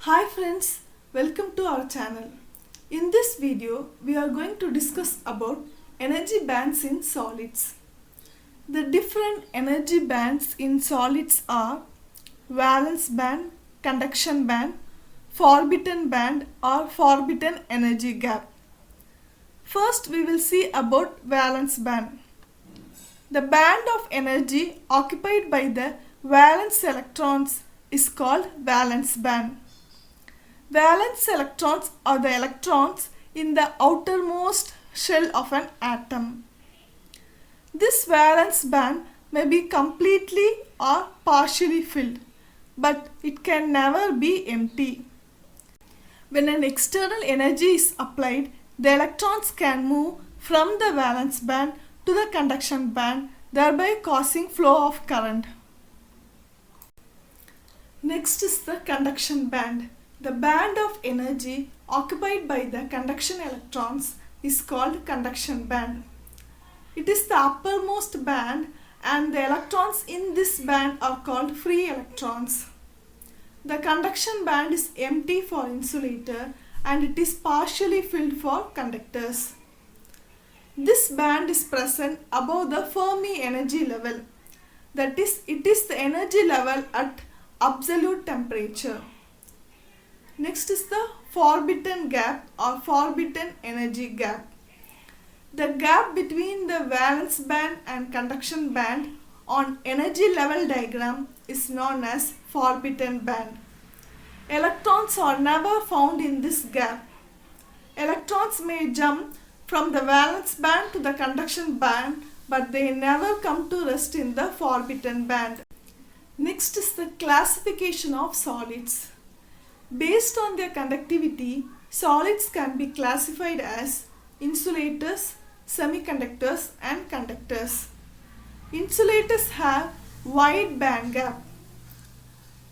Hi friends, welcome to our channel. In this video, we are going to discuss about energy bands in solids. The different energy bands in solids are valence band, conduction band, forbidden band or forbidden energy gap. First, we will see about valence band. The band of energy occupied by the valence electrons is called valence band. Valence electrons are the electrons in the outermost shell of an atom. This valence band may be completely or partially filled, but it can never be empty. When an external energy is applied, the electrons can move from the valence band to the conduction band, thereby causing flow of current. Next is the conduction band. The band of energy occupied by the conduction electrons is called conduction band. It is the uppermost band and the electrons in this band are called free electrons. The conduction band is empty for insulator and it is partially filled for conductors. This band is present above the Fermi energy level. That is, it is the energy level at absolute temperature. Next is the forbidden gap or forbidden energy gap. The gap between the valence band and conduction band on energy level diagram is known as forbidden band. Electrons are never found in this gap. Electrons may jump from the valence band to the conduction band, but they never come to rest in the forbidden band. Next is the classification of solids. Based on their conductivity, solids can be classified as insulators, semiconductors and conductors. Insulators have wide band gap.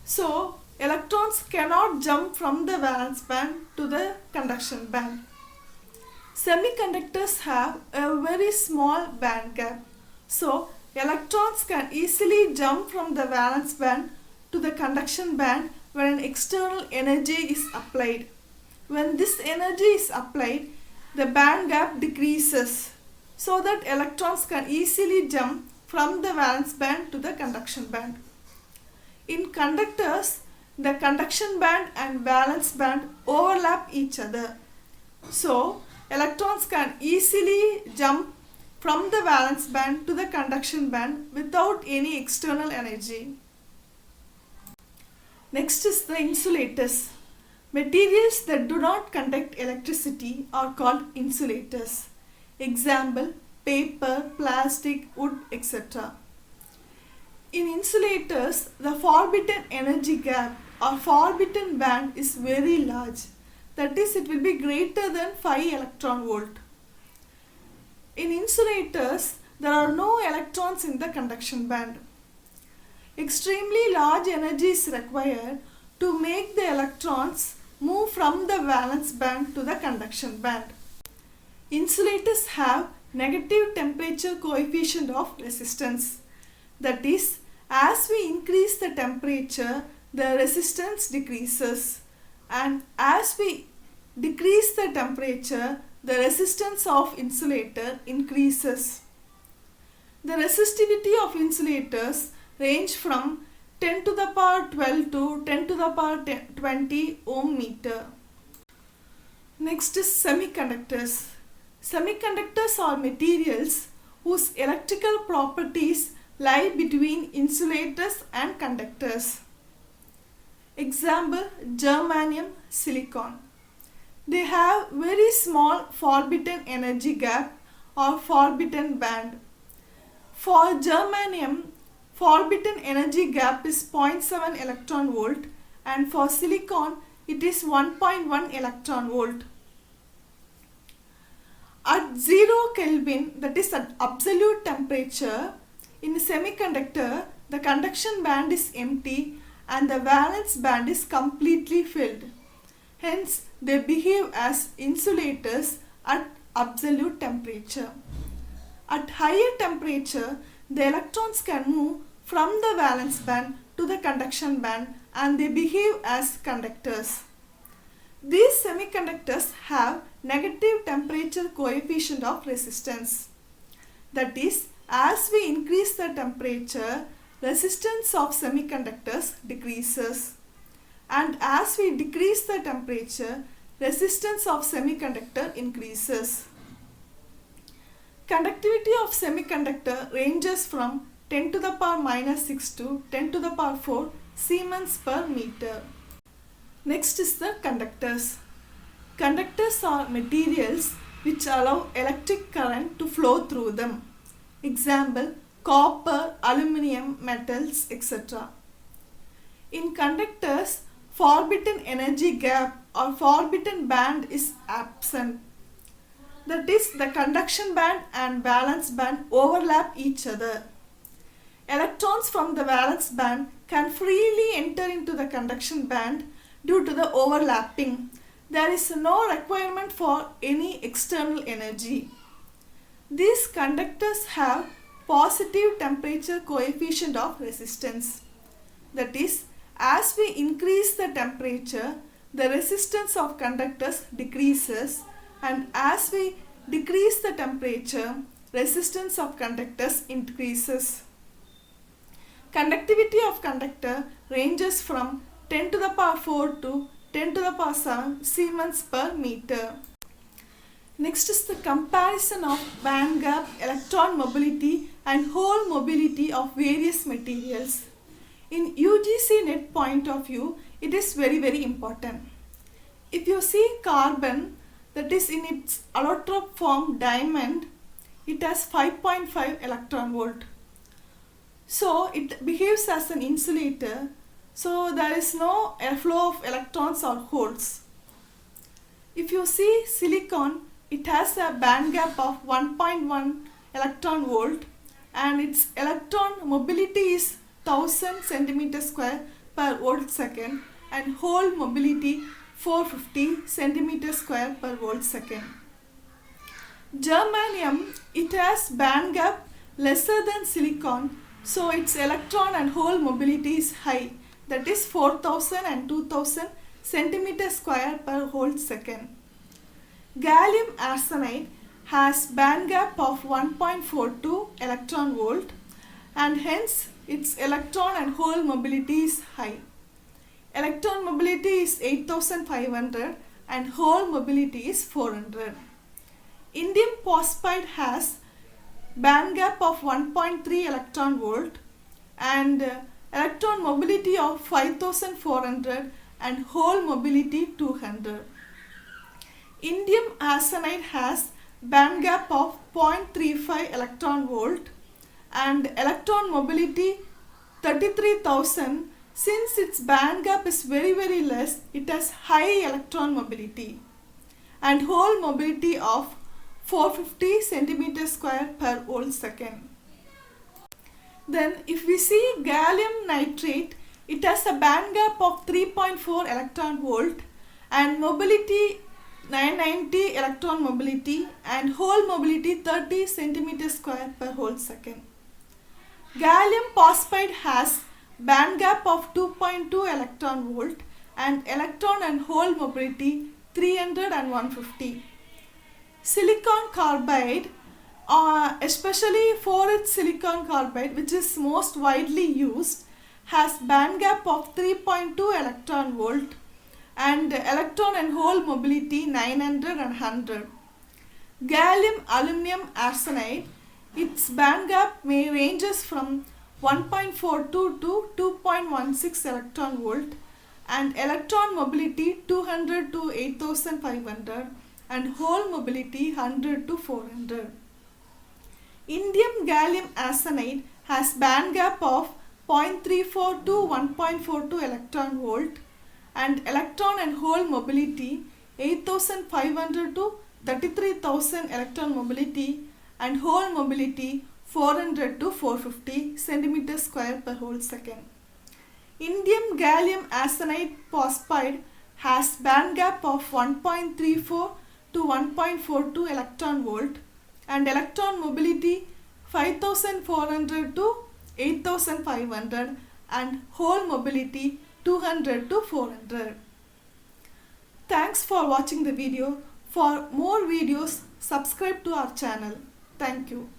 So, electrons cannot jump from the valence band to the conduction band. Semiconductors have a very small band gap. So, electrons can easily jump from the valence band to the conduction band when an external energy is applied. When this energy is applied, the band gap decreases so that electrons can easily jump from the valence band to the conduction band. In conductors, the conduction band and valence band overlap each other. So, electrons can easily jump from the valence band to the conduction band without any external energy. Next is the insulators. Materials that do not conduct electricity are called insulators. Example, paper, plastic, wood, etc. In insulators, the forbidden energy gap or forbidden band is very large. That is, it will be greater than 5 electron volt. In insulators, there are no electrons in the conduction band. Extremely large energy is required to make the electrons move from the valence band to the conduction band. Insulators have negative temperature coefficient of resistance. That is, as we increase the temperature, the resistance decreases, and as we decrease the temperature, the resistance of insulator increases. The resistivity of insulators range from 10 to the power 12 to 10 to the power 20 ohm meter. Next is semiconductors. Semiconductors are materials whose electrical properties lie between insulators and conductors. Example, germanium, silicon. They have very small forbidden energy gap or forbidden band. For germanium, forbidden energy gap is 0.7 electron volt and for silicon it is 1.1 electron volt. At 0 Kelvin, that is at absolute temperature, in a semiconductor the conduction band is empty and the valence band is completely filled. Hence, they behave as insulators at absolute temperature. At higher temperature, the electrons can move from the valence band to the conduction band, and they behave as conductors. These semiconductors have negative temperature coefficient of resistance. That is, as we increase the temperature, resistance of semiconductors decreases. And as we decrease the temperature, resistance of semiconductor increases. Conductivity of semiconductor ranges from 10 to the power minus 6 to 10 to the power 4 Siemens per meter. Next is the conductors. Conductors are materials which allow electric current to flow through them. Example, copper, aluminium, metals, etc. In conductors, forbidden energy gap or forbidden band is absent. That is, the conduction band and valence band overlap each other. Electrons from the valence band can freely enter into the conduction band due to the overlapping. There is no requirement for any external energy. These conductors have positive temperature coefficient of resistance. That is, as we increase the temperature, the resistance of conductors decreases, and as we decrease the temperature, resistance of conductors increases. Conductivity of conductor ranges from 10 to the power 4 to 10 to the power 7 Siemens per meter. Next is the comparison of band gap, electron mobility and hole mobility of various materials. In UGC net point of view, it is very important. If you see carbon, that is in its allotrope form diamond, it has 5.5 electron volt. So it behaves as an insulator, so there is no flow of electrons or holes. If you see silicon, it has a band gap of 1.1 electron volt and its electron mobility is 1000 centimeter square per volt second and hole mobility 450 centimeter square per volt second. Germanium, it has band gap lesser than silicon, so its electron and hole mobility is high, that is 4000 and 2000 centimeter square per volt second. Gallium arsenide has band gap of 1.42 electron volt and hence its electron and hole mobility is high. Electron mobility is 8500 and hole mobility is 400. Indium phosphide has band gap of 1.3 electron volt and electron mobility of 5400 and hole mobility 200. Indium arsenide has band gap of 0.35 electron volt and electron mobility 33,000. Since its band gap is very less, it has high electron mobility and hole mobility of 450 centimeter square per volt second. Then if we see gallium nitrate, it has a band gap of 3.4 electron volt and mobility 990 electron mobility and hole mobility 30 centimeter square per volt second. Gallium phosphide has band gap of 2.2 electron volt and electron and hole mobility 300 and 150. Silicon carbide, especially for its silicon carbide, which is most widely used, has band gap of 3.2 electron volt and electron and hole mobility 900 and 100. Gallium aluminum arsenide, its band gap may ranges from 1.42 to 2.16 electron volt and electron mobility 200 to 8500 and hole mobility 100 to 400. Indium gallium arsenide has band gap of 0.34 to 1.42 electron volt and electron and hole mobility 8500 to 33,000 electron mobility and hole mobility 400 to 450 centimeter square per volt second. Indium gallium arsenide phosphide has band gap of 1.34 to 1.42 electron volt and electron mobility 5400 to 8500 and hole mobility 200 to 400. Thanks for watching the video. For more videos, subscribe to our channel. Thank you.